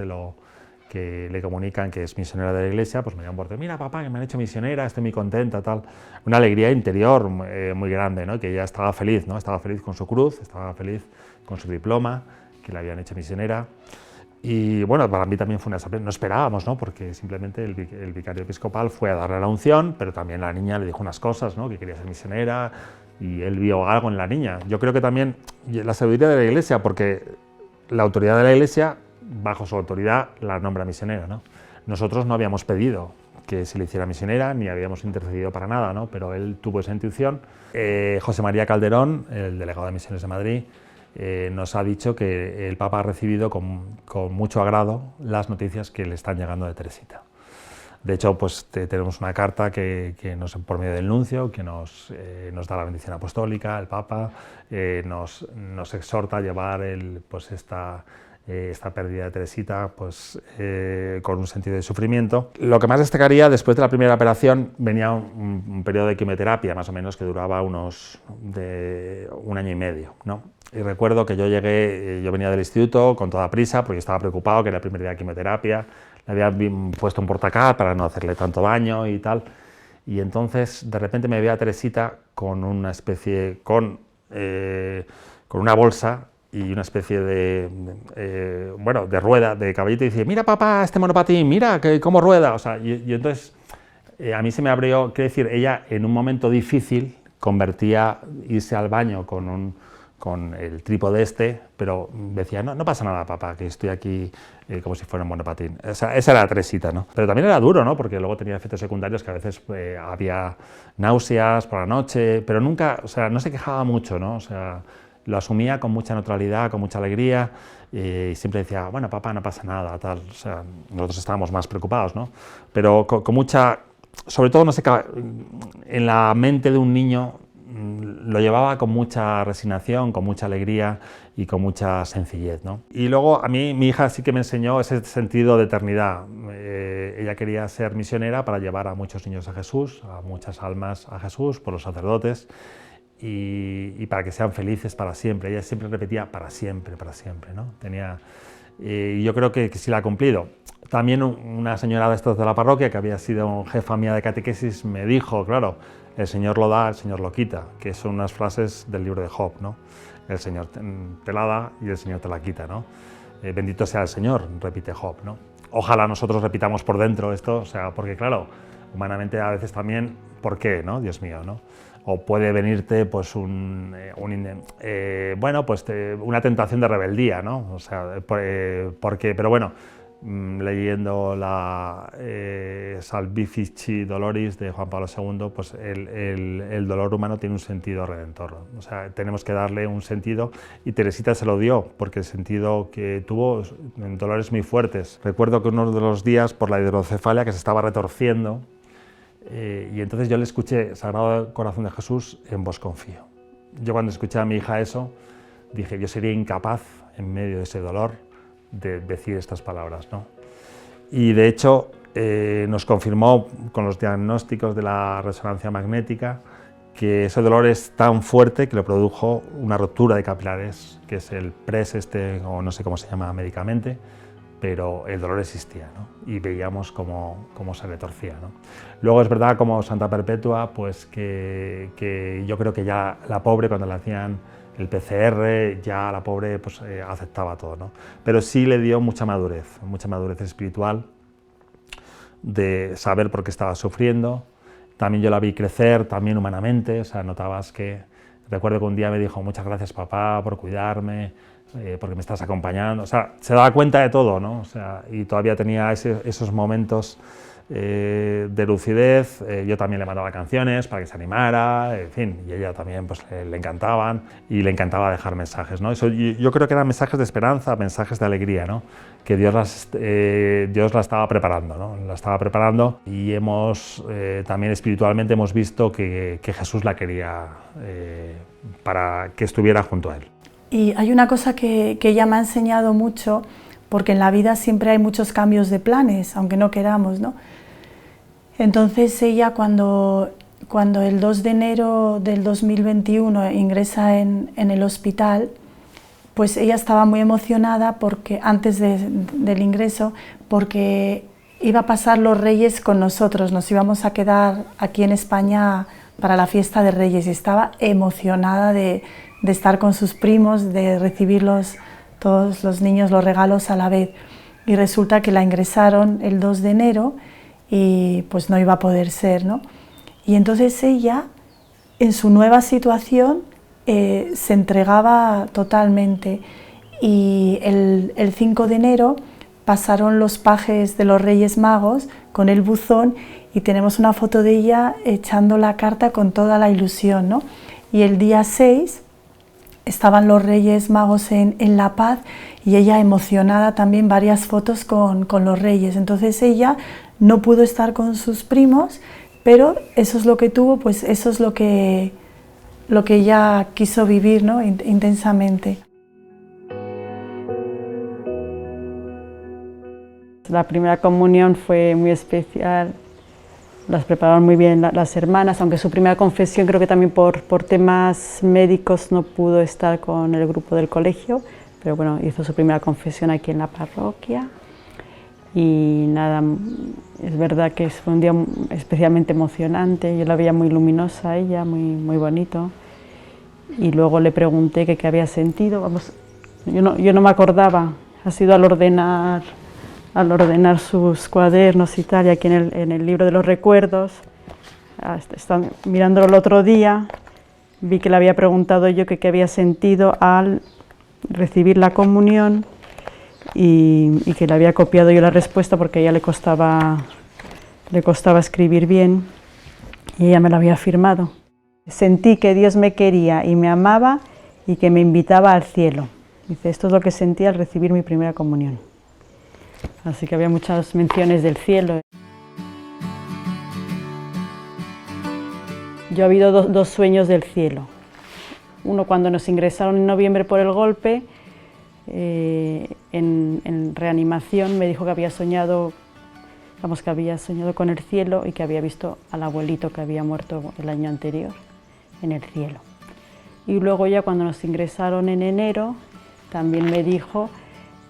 que le comunican que es misionera de la iglesia, pues me llaman por teléfono, mira papá, que me han hecho misionera, estoy muy contenta, tal. Una alegría interior muy grande, ¿no? Que ella estaba feliz, ¿no? Estaba feliz con su cruz, estaba feliz con su diploma, que le habían hecho misionera. Y bueno, para mí también fue una sorpresa, no esperábamos, ¿no? Porque simplemente el vicario episcopal fue a darle la unción, pero también la niña le dijo unas cosas, ¿no? Que quería ser misionera, y él vio algo en la niña. Yo creo que también la sabiduría de la iglesia, porque la autoridad de la iglesia, bajo su autoridad, la nombra misionera, ¿no? Nosotros no habíamos pedido que se le hiciera misionera, ni habíamos intercedido para nada, ¿no? Pero él tuvo esa intuición. José María Calderón, el delegado de Misiones de Madrid, nos ha dicho que el Papa ha recibido con mucho agrado las noticias que le están llegando de Teresita. De hecho, pues tenemos una carta que por medio del nuncio, que nos da la bendición apostólica, el Papa, nos exhorta a llevar esta pérdida de Teresita pues, con un sentido de sufrimiento. Lo que más destacaría, después de la primera operación, venía un periodo de quimioterapia, más o menos, que duraba un año y medio, ¿no? Y recuerdo que yo venía del instituto con toda prisa, porque estaba preocupado, que era el primer día de quimioterapia, le habían puesto un portacat para no hacerle tanto daño y tal, y entonces de repente me veía a Teresita con una bolsa y una especie de rueda, de caballito, y dice, mira papá, este monopatín, mira cómo rueda, o sea, y entonces a mí se me abrió, quiero decir, ella en un momento difícil convertía irse al baño con el trípode pero decía, no pasa nada papá, que estoy aquí como si fuera un monopatín. Esa era Teresita, ¿no? Pero también era duro, ¿no? Porque luego tenía efectos secundarios, que a veces había náuseas por la noche, pero nunca, o sea, no se quejaba mucho, ¿no? O sea, lo asumía con mucha neutralidad, con mucha alegría, y siempre decía, bueno papá, no pasa nada, tal. O sea, nosotros estábamos más preocupados, ¿no? Pero con mucha, sobre todo, no sé, en la mente de un niño, lo llevaba con mucha resignación, con mucha alegría y con mucha sencillez, ¿no? Y luego a mí mi hija sí que me enseñó ese sentido de eternidad. Ella quería ser misionera para llevar a muchos niños a Jesús, a muchas almas a Jesús por los sacerdotes y para que sean felices para siempre. Ella siempre repetía para siempre, ¿no? Y yo creo que sí la ha cumplido. También una señora de estos de la parroquia, que había sido jefa mía de catequesis, me dijo, claro, el Señor lo da, el Señor lo quita, que son unas frases del libro de Job, ¿no? El Señor te la da y el Señor te la quita, ¿no? Bendito sea el Señor, repite Job, ¿no? Ojalá nosotros repitamos por dentro esto, o sea, porque claro, humanamente a veces también, ¿por qué, no? Dios mío, ¿no? O puede venirte pues una tentación de rebeldía, ¿no? O sea, pero bueno, leyendo la Salvifici Doloris de Juan Pablo II, pues el dolor humano tiene un sentido redentor. O sea, tenemos que darle un sentido, y Teresita se lo dio, porque el sentido que tuvo en dolores muy fuertes. Recuerdo que uno de los días, por la hidrocefalia, que se estaba retorciendo, y entonces yo le escuché, Sagrado Corazón de Jesús, en vos confío. Yo cuando escuché a mi hija eso, dije, yo sería incapaz, en medio de ese dolor, de decir estas palabras, ¿no? Y de hecho nos confirmó con los diagnósticos de la resonancia magnética que ese dolor es tan fuerte que le produjo una ruptura de capilares, que es el PRES o no sé cómo se llama médicamente, pero el dolor existía, ¿no? Y veíamos cómo se retorcía, ¿no? Luego es verdad, como Santa Perpetua, pues que yo creo que ya la pobre, cuando le hacían el PCR, ya la pobre pues, aceptaba todo, ¿no? Pero sí le dio mucha madurez espiritual, de saber por qué estaba sufriendo. También yo la vi crecer, también humanamente, o sea, notabas que... Recuerdo que un día me dijo, muchas gracias papá por cuidarme, porque me estás acompañando, o sea, se daba cuenta de todo, ¿no? O sea, y todavía tenía esos momentos de lucidez. Yo también le mandaba canciones para que se animara, en fin, y ella también pues le encantaban, y le encantaba dejar mensajes, ¿no? Yo creo que eran mensajes de esperanza, mensajes de alegría, ¿no? Que Dios la estaba preparando, ¿no? La estaba preparando, y también espiritualmente hemos visto que Jesús la quería para que estuviera junto a él. Y hay una cosa que ella me ha enseñado mucho, porque en la vida siempre hay muchos cambios de planes, aunque no queramos, ¿no? Entonces ella cuando el 2 de enero del 2021 ingresa en el hospital, pues ella estaba muy emocionada porque antes del ingreso, porque iba a pasar los Reyes con nosotros, nos íbamos a quedar aquí en España para la fiesta de Reyes y estaba emocionada de estar con sus primos, de recibir todos los niños los regalos a la vez. Y resulta que la ingresaron el 2 de enero y pues no iba a poder ser, ¿no? Y entonces ella, en su nueva situación, se entregaba totalmente y el 5 de enero pasaron los pajes de los Reyes Magos con el buzón y tenemos una foto de ella echando la carta con toda la ilusión, ¿no? Y el día 6 estaban los Reyes Magos en La Paz y ella emocionada también, varias fotos con los Reyes. Entonces ella no pudo estar con sus primos, pero eso es lo que tuvo, pues eso es lo que ella quiso vivir, ¿no? Intensamente. La primera comunión fue muy especial, las prepararon muy bien las hermanas, aunque su primera confesión creo que también por temas médicos no pudo estar con el grupo del colegio, pero bueno, hizo su primera confesión aquí en la parroquia y nada, es verdad que fue un día especialmente emocionante, yo la veía muy luminosa ella, muy bonito. Y luego le pregunté qué había sentido, vamos, yo no me acordaba, ha sido al ordenar sus cuadernos y tal, y aquí en el libro de los recuerdos, mirándolo el otro día, vi que le había preguntado yo qué había sentido al recibir la comunión y que le había copiado yo la respuesta porque a ella le costaba escribir bien y ella me la había firmado. Sentí que Dios me quería y me amaba y que me invitaba al cielo. Dice, esto es lo que sentí al recibir mi primera comunión. Así que había muchas menciones del cielo. Yo he habido dos sueños del cielo. Uno cuando nos ingresaron en noviembre por el golpe, en reanimación me dijo que había soñado con el cielo y que había visto al abuelito que había muerto el año anterior en el cielo. Y luego ya cuando nos ingresaron en enero, también me dijo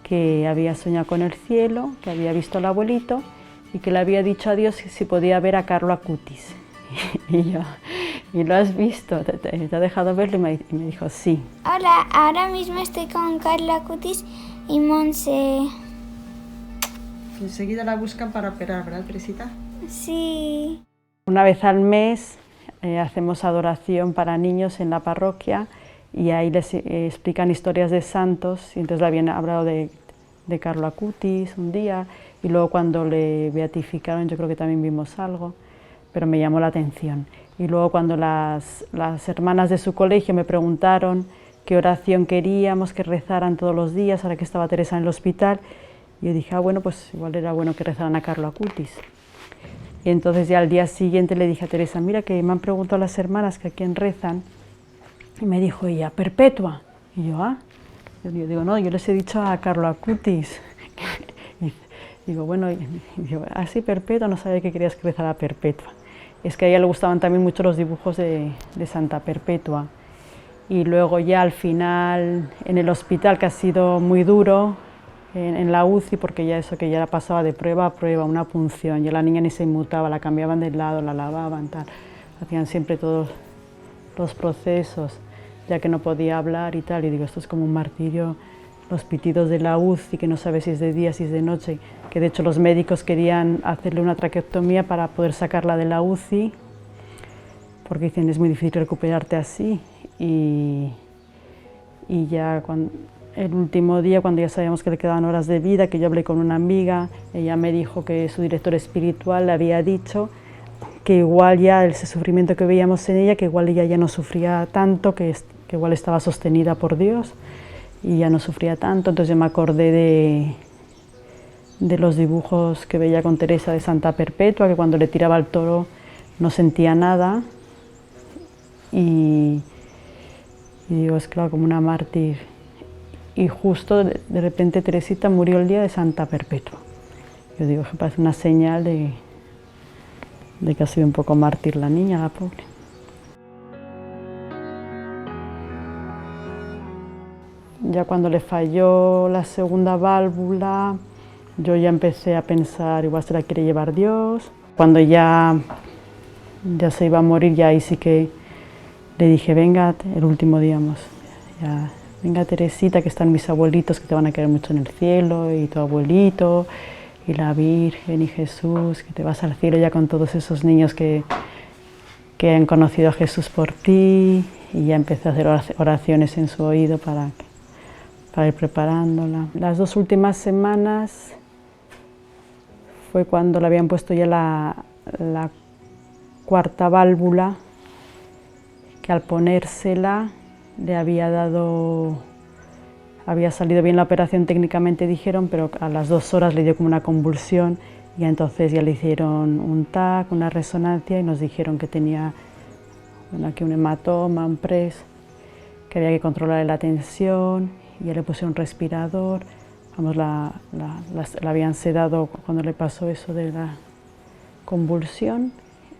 que había soñado con el cielo, que había visto al abuelito y que le había dicho a Dios si podía ver a Carlo Acutis. Y yo, ¿y lo has visto? ¿Te ha dejado verlo? Y me dijo, sí. Hola, ahora mismo estoy con Carlo Acutis y Monse. Enseguida la buscan para operar, ¿verdad, Teresita? Sí. Una vez al mes hacemos adoración para niños en la parroquia y ahí les explican historias de santos y entonces le habían hablado de Carlo Acutis un día y luego cuando le beatificaron yo creo que también vimos algo, pero me llamó la atención. Y luego cuando las hermanas de su colegio me preguntaron qué oración queríamos que rezaran todos los días ahora que estaba Teresa en el hospital, yo dije, bueno, pues igual era bueno que rezaran a Carlo Acutis. Y entonces ya al día siguiente le dije a Teresa, mira que me han preguntado las hermanas que a quién rezan, y me dijo ella, Perpetua. Y yo, yo digo, no, yo les he dicho a Carlo Acutis. Y digo, bueno, así Perpetua, no sabía que querías que rezara a Perpetua. Es que a ella le gustaban también mucho los dibujos de Santa Perpetua. Y luego ya al final, en el hospital, que ha sido muy duro, en la UCI, porque ya eso que ya pasaba de prueba a prueba, una punción, ya la niña ni se inmutaba, la cambiaban de lado, la lavaban, tal. Hacían siempre todos los procesos, ya que no podía hablar y tal, y digo, esto es como un martirio, los pitidos de la UCI, que no sabe si es de día, si es de noche, que de hecho los médicos querían hacerle una traqueotomía para poder sacarla de la UCI, porque dicen, es muy difícil recuperarte así, y ya el último día, cuando ya sabíamos que le quedaban horas de vida, que yo hablé con una amiga, ella me dijo que su director espiritual le había dicho que igual ya ese sufrimiento que veíamos en ella, que igual ella ya no sufría tanto, que igual estaba sostenida por Dios y ya no sufría tanto. Entonces yo me acordé de los dibujos que veía con Teresa de Santa Perpetua, que cuando le tiraba al toro no sentía nada y digo, es claro, como una mártir. Y justo de repente Teresita murió el día de Santa Perpetua. Yo digo que parece una señal de que ha sido un poco mártir la niña, la pobre. ya cuando le falló la segunda válvula, yo ya empecé a pensar, igual se la quiere llevar Dios. Cuando ya se iba a morir, ya ahí sí que le dije, venga, el último día, ya, venga Teresita, que están mis abuelitos que te van a querer mucho en el cielo, y tu abuelito, y la Virgen, y Jesús, que te vas al cielo ya con todos esos niños que han conocido a Jesús por ti, y ya empecé a hacer oraciones en su oído para ir preparándola. Las 2 últimas semanas fue cuando le habían puesto ya la 4ª válvula, que al ponérsela le había salido bien la operación técnicamente, dijeron, pero a las 2 horas le dio como una convulsión, y entonces ya le hicieron un TAC, una resonancia, y nos dijeron que tenía aquí un hematoma, un PRES, que había que controlar la tensión, y ya le puse un respirador. Vamos, la habían sedado cuando le pasó eso de la convulsión,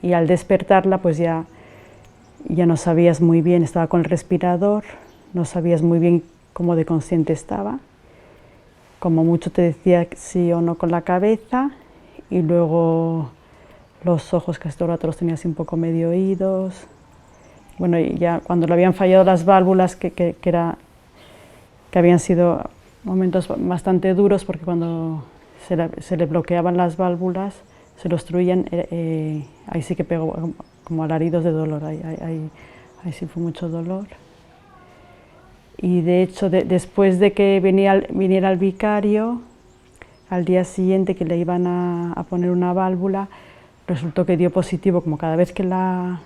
y al despertarla pues ya no sabías muy bien, estaba con el respirador, no sabías muy bien cómo de consciente estaba, como mucho te decía sí o no con la cabeza, y luego los ojos casi todo el rato los tenía así un poco medio oídos. Bueno, y ya cuando le habían fallado las válvulas, que habían sido momentos bastante duros, porque cuando se le bloqueaban las válvulas, se lo obstruían, ahí sí que pegó como alaridos de dolor, ahí sí fue mucho dolor. Y de hecho, después de que viniera el vicario, al día siguiente que le iban a poner una válvula, resultó que dio positivo, como cada vez que la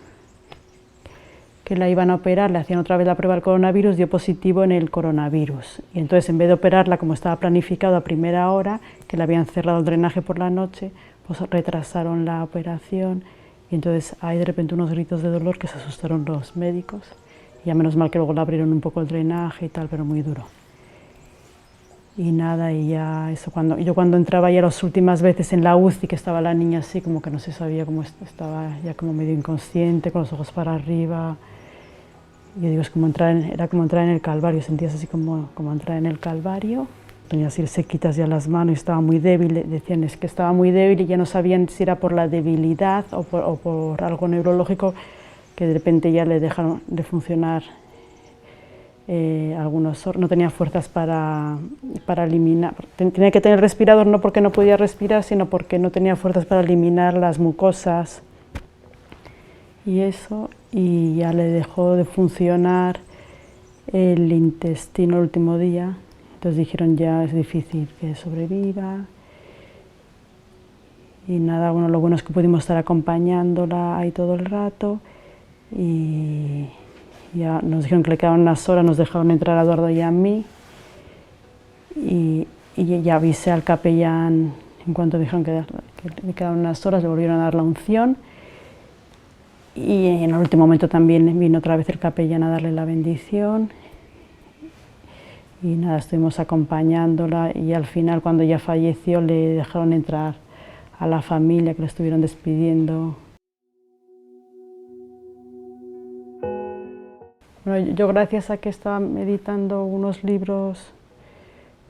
iban a operar, le hacían otra vez la prueba del coronavirus, dio positivo en el coronavirus. Y entonces, en vez de operarla como estaba planificado a primera hora, que le habían cerrado el drenaje por la noche, pues retrasaron la operación, y entonces hay de repente unos gritos de dolor que se asustaron los médicos. Y ya menos mal que luego le abrieron un poco el drenaje y tal, pero muy duro. Y nada, y ya eso, yo cuando entraba ya las últimas veces en la UCI, que estaba la niña así, como que no se sabía cómo estaba, ya como medio inconsciente, con los ojos para arriba. Yo digo, era como entrar en el Calvario, sentías así como entrar en el Calvario. Tenía así sequitas ya las manos y estaba muy débil, decían es que estaba muy débil, y ya no sabían si era por la debilidad o por algo neurológico, que de repente ya le dejaron de funcionar no tenía fuerzas para eliminar, tenía que tener respirador no porque no podía respirar, sino porque no tenía fuerzas para eliminar las mucosas y eso, y ya le dejó de funcionar el intestino el último día. Entonces dijeron ya es difícil que sobreviva, y nada, bueno, lo bueno es que pudimos estar acompañándola ahí todo el rato, y ya nos dijeron que le quedaban unas horas, nos dejaron entrar a Eduardo y a mí, y ya avisé al capellán, en cuanto dijeron que le quedaban unas horas, le volvieron a dar la unción, y en el último momento también vino otra vez el capellán a darle la bendición. Y nada, estuvimos acompañándola, y al final, cuando ya falleció, le dejaron entrar a la familia, que le estuvieron despidiendo. Bueno, yo, gracias a que estaba meditando unos libros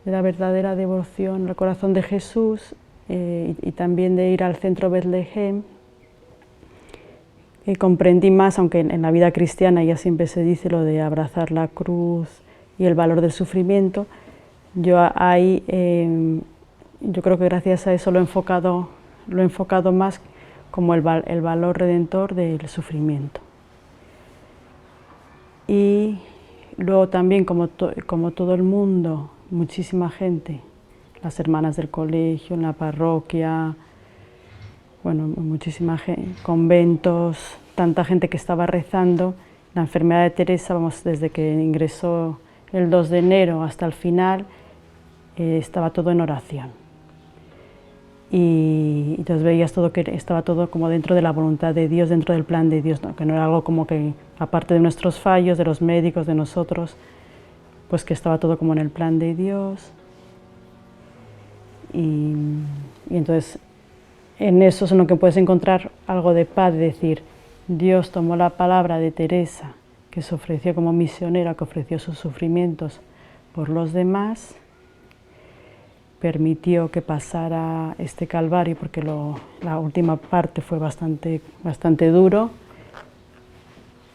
de la verdadera devoción al corazón de Jesús, y también de ir al centro Betlehem, comprendí más, aunque en la vida cristiana ya siempre se dice lo de abrazar la cruz y el valor del sufrimiento. Yo creo que gracias a eso lo he enfocado más como el valor redentor del sufrimiento. Y luego también, como todo el mundo, muchísima gente, las hermanas del colegio, en la parroquia, bueno, muchísima gente, conventos, tanta gente que estaba rezando. La enfermedad de Teresa, vamos, desde que ingresó el 2 de enero hasta el final, estaba todo en oración. Y entonces veías todo que estaba todo como dentro de la voluntad de Dios, dentro del plan de Dios, ¿no? Que no era algo como que, aparte de nuestros fallos, de los médicos, de nosotros, pues que estaba todo como en el plan de Dios. Y entonces en eso es en lo que puedes encontrar algo de paz, de decir, Dios tomó la palabra de Teresa, que se ofreció como misionera, que ofreció sus sufrimientos por los demás, permitió que pasara este calvario, porque la última parte fue bastante duro,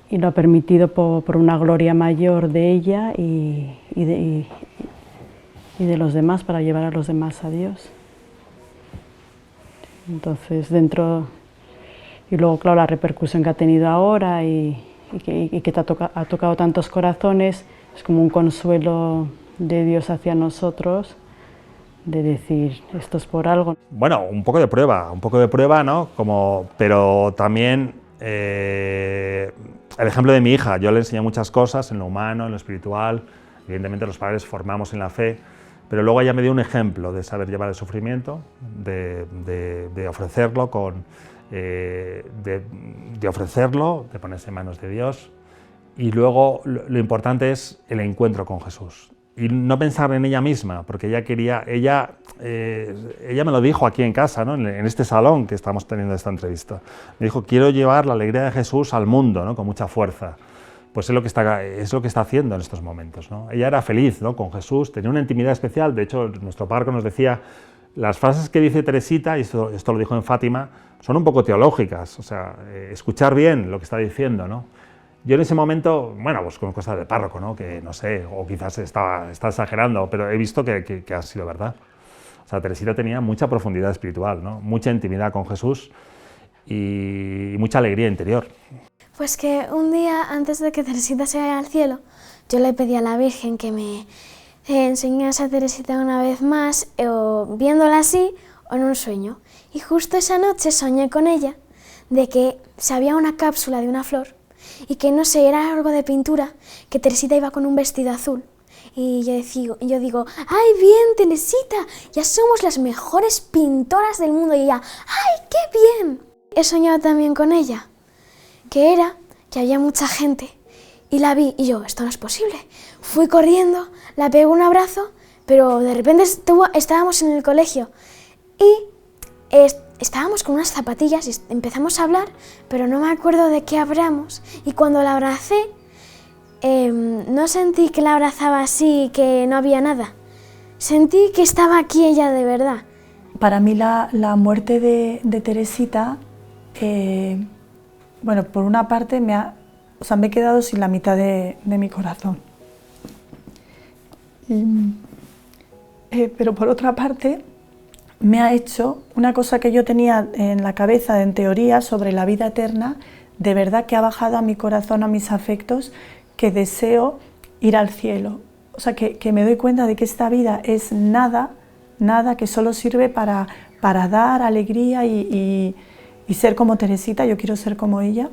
y lo ha permitido por una gloria mayor de ella y de los demás, para llevar a los demás a Dios. Entonces, y luego, claro, la repercusión que ha tenido ahora y que ha tocado tantos corazones, es como un consuelo de Dios hacia nosotros, de decir, esto es por algo. Bueno, un poco de prueba, ¿no? Pero también el ejemplo de mi hija. Yo le enseñé muchas cosas en lo humano, en lo espiritual. Evidentemente los padres formamos en la fe, pero luego ella me dio un ejemplo de saber llevar el sufrimiento, de ofrecerlo, de ofrecerlo, de ponerse en manos de Dios. Y luego lo importante es el encuentro con Jesús. Y no pensar en ella misma, porque ella me lo dijo aquí en casa, ¿no? En este salón que estamos teniendo esta entrevista. Me dijo, quiero llevar la alegría de Jesús al mundo, ¿no? Con mucha fuerza. Pues es lo que está haciendo en estos momentos, ¿no? Ella era feliz, ¿no? Con Jesús, tenía una intimidad especial. De hecho, nuestro párroco nos decía, las frases que dice Teresita, y esto lo dijo en Fátima, son un poco teológicas, o sea, escuchar bien lo que está diciendo, ¿no? Yo en ese momento, bueno, pues con cosas de párroco, ¿no? Que no sé, o quizás está exagerando, pero he visto que ha sido verdad. O sea, Teresita tenía mucha profundidad espiritual, ¿no? Mucha intimidad con Jesús y mucha alegría interior. Pues que un día, antes de que Teresita se vaya al cielo, yo le pedí a la Virgen que me enseñase a Teresita una vez más, o viéndola así, o en un sueño. Y justo esa noche soñé con ella de que se había una cápsula de una flor, y que no sé, era algo de pintura, que Teresita iba con un vestido azul. Y yo digo, ¡ay, bien, Teresita! Ya somos las mejores pintoras del mundo. Y ella, ¡ay, qué bien! He soñado también con ella, que había mucha gente, y la vi, y yo, esto no es posible. Fui corriendo, la pegué un abrazo, pero de repente estábamos en el colegio, y estábamos con unas zapatillas y empezamos a hablar, pero no me acuerdo de qué hablamos. Y cuando la abracé, no sentí que la abrazaba así, que no había nada. Sentí que estaba aquí ella de verdad. Para mí la muerte de Teresita, bueno, por una parte me he quedado sin la mitad de mi corazón. Pero por otra parte, me ha hecho una cosa que yo tenía en la cabeza, en teoría, sobre la vida eterna, de verdad que ha bajado a mi corazón, a mis afectos, que deseo ir al cielo. O sea, que me doy cuenta de que esta vida es nada, que solo sirve para dar alegría y ser como Teresita. Yo quiero ser como ella,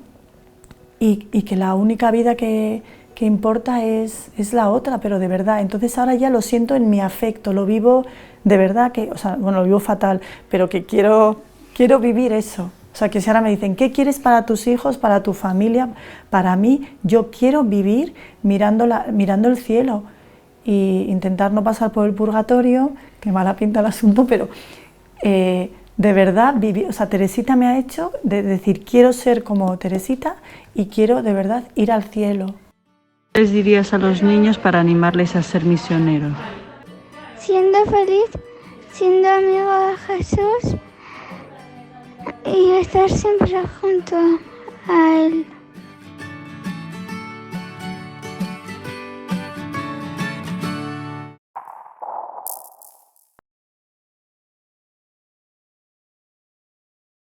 y que la única vida que importa es la otra, pero de verdad. Entonces ahora ya lo siento en mi afecto, lo vivo de verdad, lo vivo fatal, pero que quiero vivir eso. O sea, que si ahora me dicen, ¿qué quieres para tus hijos, para tu familia? Para mí, yo quiero vivir mirando el cielo e intentar no pasar por el purgatorio, que mala pinta el asunto, pero de verdad vivir. O sea, Teresita me ha hecho de decir, quiero ser como Teresita y quiero de verdad ir al cielo. ¿Qué les dirías a los niños para animarles a ser misioneros? Siendo feliz, siendo amigo de Jesús y estar siempre junto a Él.